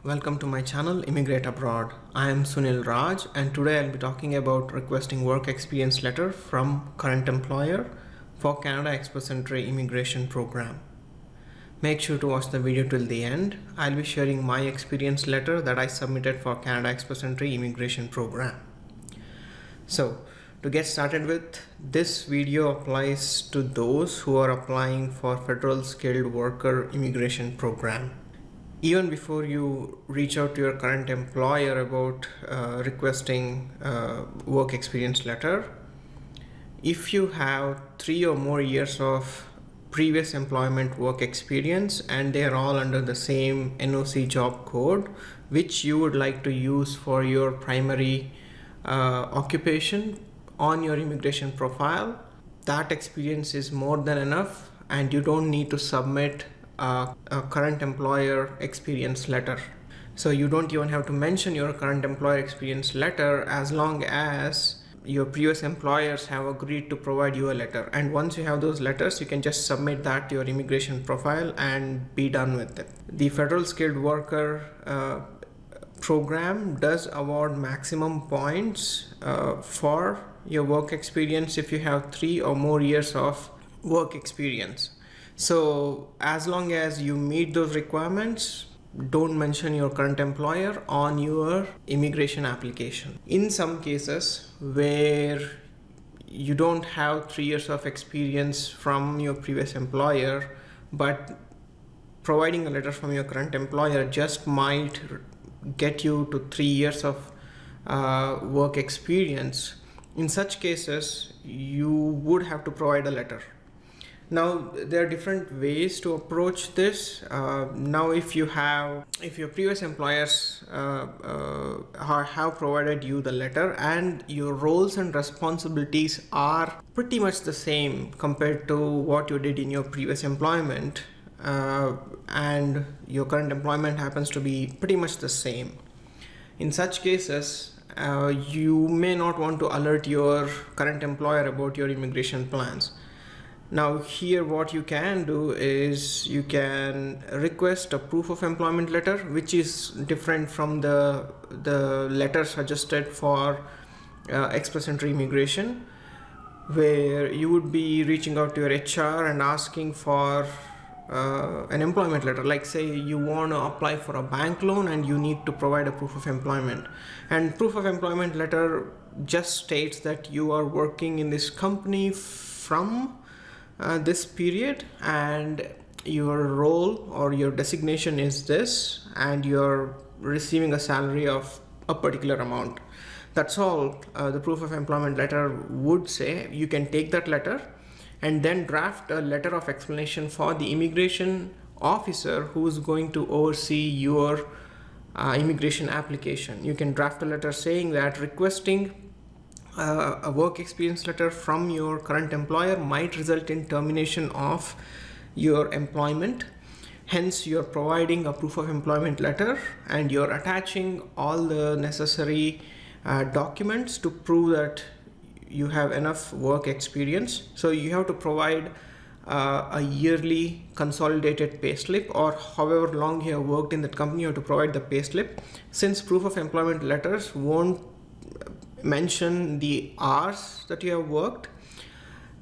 Welcome to my channel Immigrate Abroad. I am Sunil Raj and today I'll be talking about requesting work experience letter from current employer for Canada Express Entry immigration program. Make sure to watch the video till the end. I'll be sharing my experience letter that I submitted for Canada Express Entry immigration program. So to get started with, this video applies to those who are applying for Federal Skilled Worker Immigration Program. Even before you reach out to your current employer about requesting work experience letter, if you have 3 or more years of previous employment work experience and they are all under the same NOC job code, which you would like to use for your primary occupation on your immigration profile, that experience is more than enough and you don't need to submit a current employer experience letter. So you don't even have to mention your current employer experience letter as long as your previous employers have agreed to provide you a letter. And once you have those letters, you can just submit that to your immigration profile and be done with it. The Federal Skilled Worker program does award maximum points for your work experience if you have 3 or more years of work experience. So as long as you meet those requirements, don't mention your current employer on your immigration application. In some cases where you don't have 3 years of experience from your previous employer, but providing a letter from your current employer just might get you to 3 years of work experience, in such cases you would have to provide a letter. Now there are different ways to approach this. Now if your previous employers have provided you the letter and your roles and responsibilities are pretty much the same compared to what you did in your previous employment, and your current employment happens to be pretty much the same, in such cases you may not want to alert your current employer about your immigration plans. Now here what you can do is you can request a proof of employment letter, which is different from the letter suggested for express entry immigration, where you would be reaching out to your HR and asking for an employment letter. Like say you want to apply for a bank loan and you need to provide a proof of employment, and proof of employment letter just states that you are working in this company from this period and your role or your designation is this and you're receiving a salary of a particular amount. That's all the proof of employment letter would say. You can take that letter and then draft a letter of explanation for the immigration officer who's going to oversee your immigration application. You can draft a letter saying that requesting a work experience letter from your current employer might result in termination of your employment. Hence, you're providing a proof of employment letter and you're attaching all the necessary documents to prove that you have enough work experience. So you have to provide a yearly consolidated payslip, or however long you have worked in that company, you have to provide the payslip. Since proof of employment letters won't mention the hours that you have worked,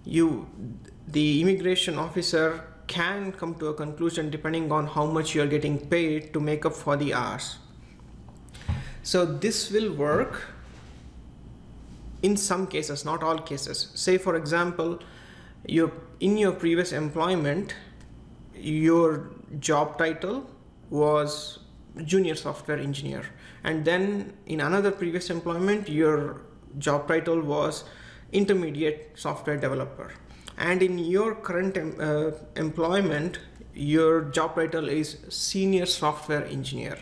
the immigration officer can come to a conclusion depending on how much you are getting paid to make up for the hours. So this will work in some cases, not all cases. Say for example, in your previous employment, your job title was junior software engineer, and then in another previous employment your job title was intermediate software developer, and in your current employment your job title is senior software engineer.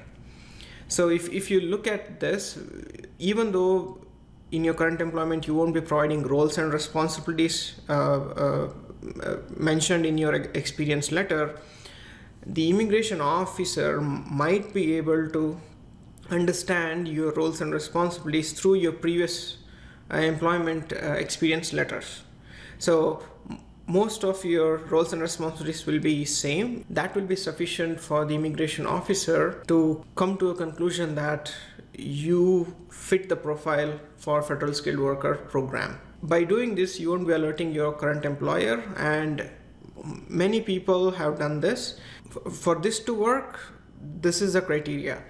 So if you look at this, even though in your current employment you won't be providing roles and responsibilities mentioned in your experience letter, the immigration officer might be able to understand your roles and responsibilities through your previous employment experience letters. So most of your roles and responsibilities will be same. That will be sufficient for the immigration officer to come to a conclusion that you fit the profile for federal skilled worker program. By doing this, you won't be alerting your current employer, and many people have done this. For this to work, this is the criteria.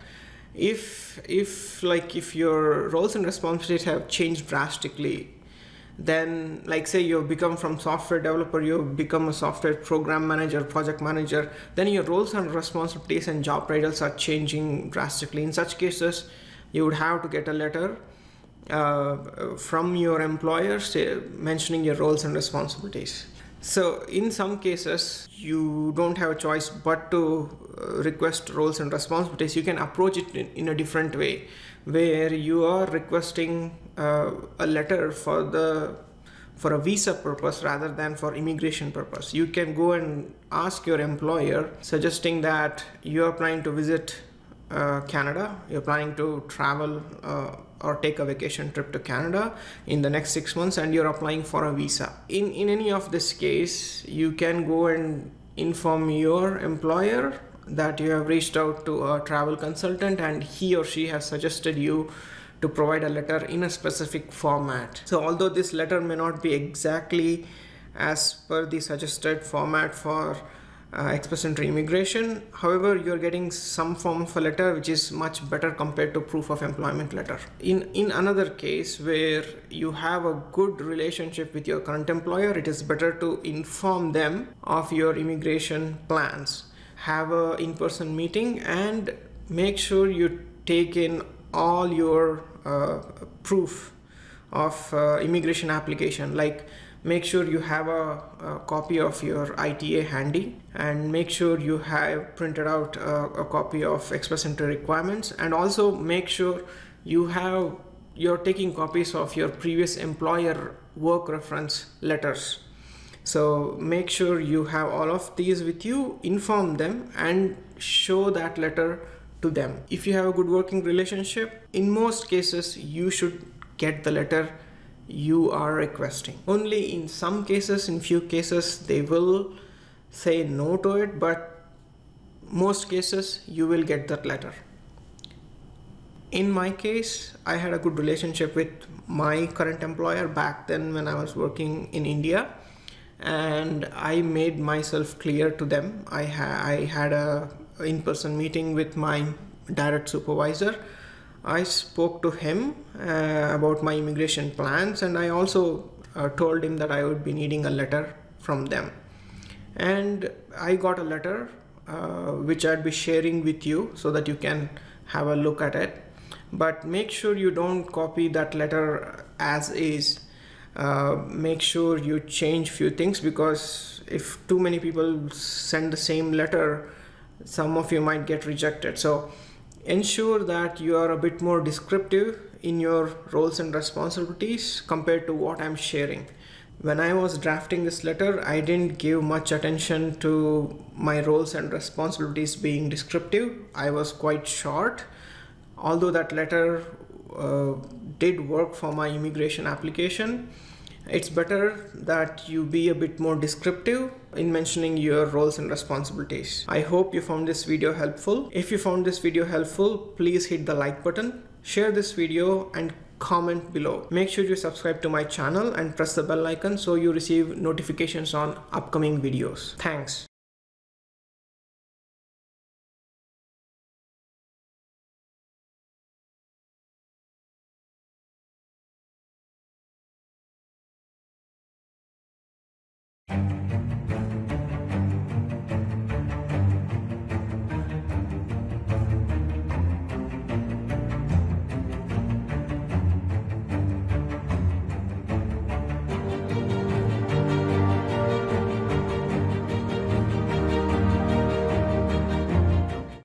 If your roles and responsibilities have changed drastically, then like say you become from software developer, you become a software program manager, project manager, then your roles and responsibilities and job titles are changing drastically. In such cases, you would have to get a letter from your employer mentioning your roles and responsibilities. So in some cases, you don't have a choice but to request roles and responsibilities. You can approach it in a different way, where you are requesting a letter for a visa purpose rather than for immigration purpose. You can go and ask your employer, suggesting that you are planning to visit Canada, you're planning to travel or take a vacation trip to Canada in the next 6 months, and you're applying for a visa. In any of this case, you can go and inform your employer that you have reached out to a travel consultant and he or she has suggested you to provide a letter in a specific format. So although this letter may not be exactly as per the suggested format for express entry immigration, however, you're getting some form of a letter which is much better compared to proof of employment letter. In another case where you have a good relationship with your current employer, it is better to inform them of your immigration plans. Have a in-person meeting and make sure you take in all your proof of immigration application. Like, make sure you have a copy of your ITA handy, and make sure you have printed out a copy of express entry requirements, and also make sure you're taking copies of your previous employer work reference letters. So make sure you have all of these with you, inform them and show that letter to them. If you have a good working relationship, in most cases you should get the letter you are requesting. Only in some cases, in few cases, they will say no to it, but most cases you will get that letter. In my case, I had a good relationship with my current employer back then when I was working in India, and I made myself clear to them. I had a in-person meeting with my direct supervisor. I spoke to him about my immigration plans, and I also told him that I would be needing a letter from them. And I got a letter which I'd be sharing with you so that you can have a look at it. But make sure you don't copy that letter as is. Make sure you change few things, because if too many people send the same letter, some of you might get rejected. So ensure that you are a bit more descriptive in your roles and responsibilities compared to what I'm sharing. When I was drafting this letter, I didn't give much attention to my roles and responsibilities being descriptive. I was quite short. Although that letter did work for my immigration application, it's better that you be a bit more descriptive in mentioning your roles and responsibilities. I hope you found this video helpful. If you found this video helpful, please hit the like button, share this video and comment below. Make sure you subscribe to my channel and press the bell icon so you receive notifications on upcoming videos. Thanks.